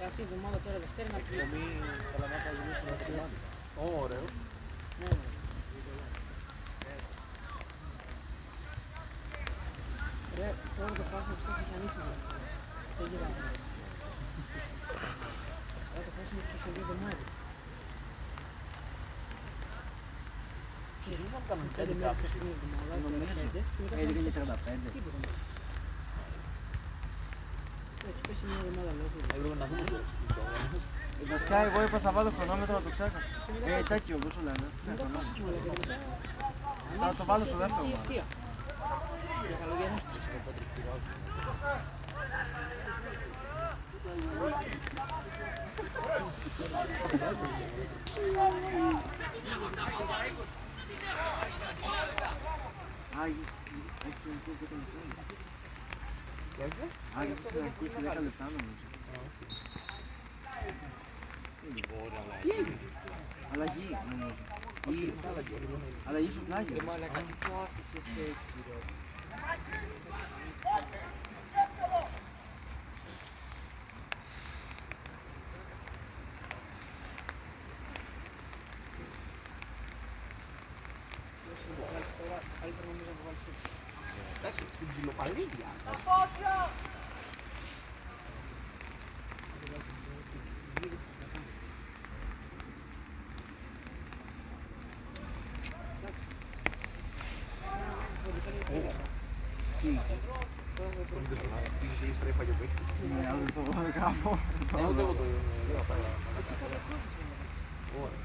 αυτή η εβδομάδα τώρα Δευτέρα να πει. Μην καταλαβαίνω να ζητήσουμε να το ωραίο. Ναι. Ρε, τώρα το πάσο ψάχνει έχει ανοίξει να δεν γυράμε. Τώρα το πάσο είναι και σε 2 εβδομάδες. Κυρίως αν κάνουν 5 μέρες στην εβδομάδα, Νομίζω. 11:45. τίποτα. Έχει πέσει μια εβδομάδα λόγω. Έπρεπε να δούμε το Βασικά εγώ είπα θα βάλω χρονόμετρο να το ξέχασα. Τέτοιο όπως σου λένε. Θα το βάλω στο δεύτερο. Για καλοκαίρι. Άγιο στην αρχή σε 10 λεπτά νομίζω. Αλλαγή νομίζω. Αλλαγή στο πλάγιο. Μαλάκα, τι το άφησες έτσι ρε. Καλύτερα νομίζω να το βάλεις έτσι. Εντάξει, την ψιλοπαλίδια. Τι στρέφα για παίχτη. Ναι, άλλο το γράφω. Ούτε εγώ το λέω. Ωραία.